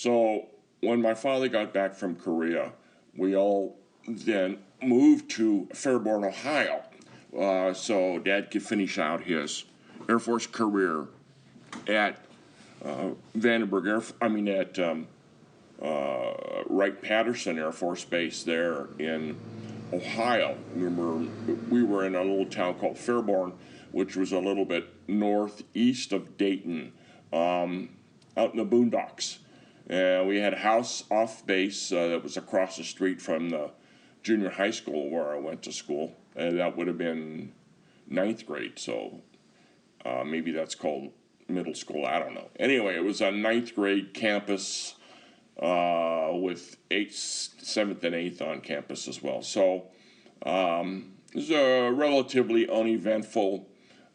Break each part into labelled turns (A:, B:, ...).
A: So when my father got back from Korea, we all then moved to Fairborn, Ohio, so Dad could finish out his Air Force career at Vandenberg at Wright-Patterson Air Force Base there in Ohio. We were in a little town called Fairborn, which was a little bit northeast of Dayton, out in the boondocks. We had a house off base that was across the street from the junior high school where I went to school. And that would have been ninth grade, so maybe that's called middle school, I don't know. Anyway, it was a ninth grade campus with 7th and 8th on campus as well. So it was a relatively uneventful,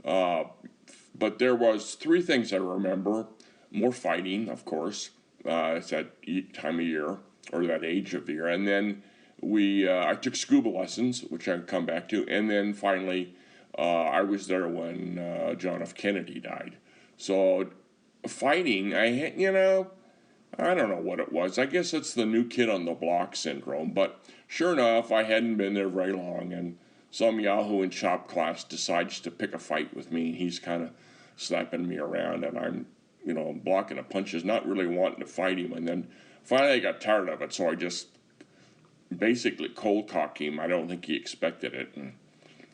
A: but there was 3 things I remember. More fighting, of course. It's that time of year, or that age of the year. And then I took scuba lessons, which I can come back to. And then finally, I was there when John F. Kennedy died. So fighting, I don't know what it was. I guess it's the new kid on the block syndrome. But sure enough, I hadn't been there very long, and some yahoo in shop class decides to pick a fight with me. He's kind of slapping me around, and I'm blocking the punches, not really wanting to fight him. And then finally I got tired of it, so I just basically cold cocked him. I don't think he expected it,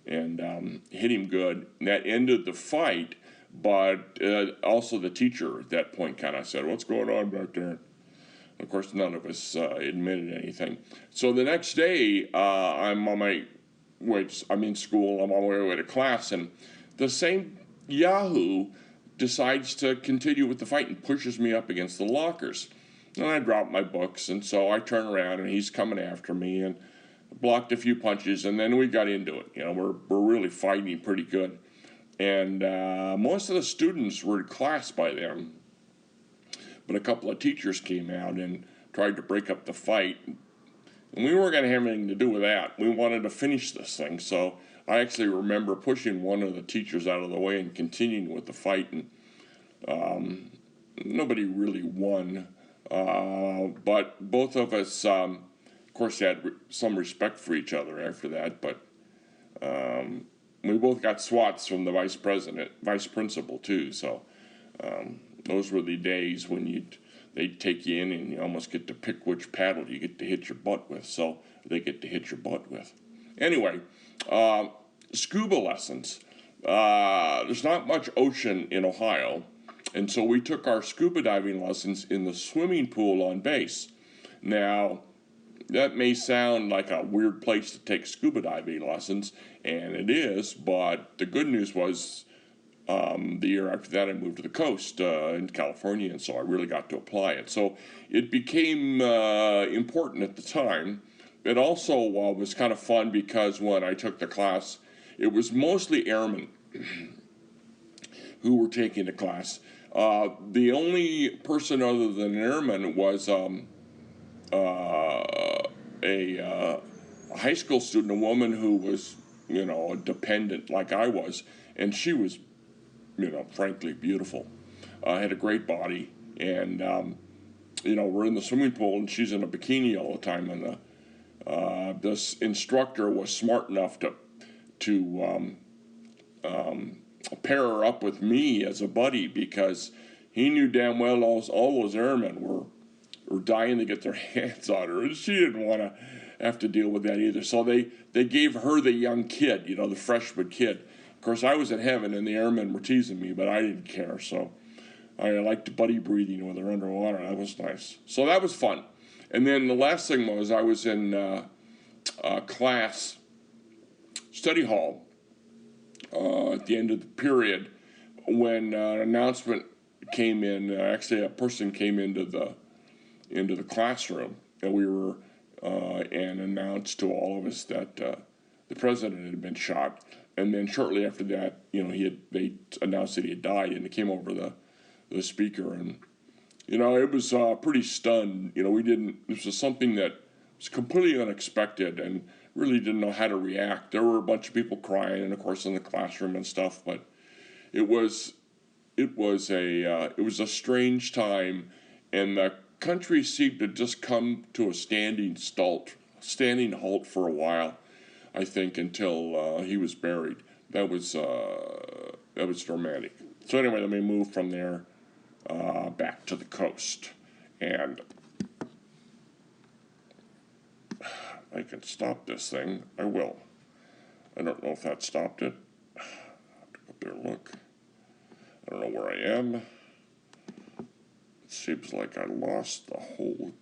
A: and hit him good. And that ended the fight, but also the teacher at that point kind of said, "What's going on back there?" Of course, none of us admitted anything. So the next day, I'm in school, I'm on my way to class, and the same yahoo decides to continue with the fight and pushes me up against the lockers. And I drop my books, and so I turn around, and he's coming after me, and blocked a few punches, and then we got into it. We're really fighting pretty good. And most of the students were in class by then, but a couple of teachers came out and tried to break up the fight. And we weren't going to have anything to do with that. We wanted to finish this thing, so I actually remember pushing one of the teachers out of the way and continuing with the fight, and nobody really won. But both of us, of course, had some respect for each other after that, but we both got swats from the vice principal too, so those were the days when they'd take you in and you almost get to pick which paddle you get to hit your butt with, so they get to hit your butt with. Anyway, scuba lessons. There's not much ocean in Ohio, and so we took our scuba diving lessons in the swimming pool on base. Now, that may sound like a weird place to take scuba diving lessons, and it is, but the good news was the year after that I moved to the coast in California, and so I really got to apply it. So it became important at the time. It also was kind of fun because when I took the class, it was mostly airmen who were taking the class. The only person other than an airman was a high school student, a woman who was, a dependent like I was, and she was, frankly beautiful. Had a great body, and, we're in the swimming pool, and she's in a bikini all the time, and this instructor was smart enough to pair her up with me as a buddy, because he knew damn well all those airmen were dying to get their hands on her, and she didn't want to have to deal with that either. So they gave her the young kid, the freshman kid. Of course, I was in heaven, and the airmen were teasing me, but I didn't care, so I liked buddy breathing with her underwater. That was nice. So that was fun. And then the last thing was I was in class, study hall, at the end of the period, when an announcement came in. Actually, a person came into the classroom, and we were and announced to all of us that the president had been shot. And then shortly after that, they announced that he had died, and it came over the speaker, and it was pretty stunned. This was something that was completely unexpected, and really didn't know how to react. There were a bunch of people crying, and of course in the classroom and stuff, but it was a strange time, and the country seemed to just come to a standing halt for a while, I think, until he was buried. That was dramatic. So anyway, let me move from there back to the coast, and I can stop this thing. I will. I don't know if that stopped it. I have to go up there and look. I don't know where I am. It seems like I lost the hold.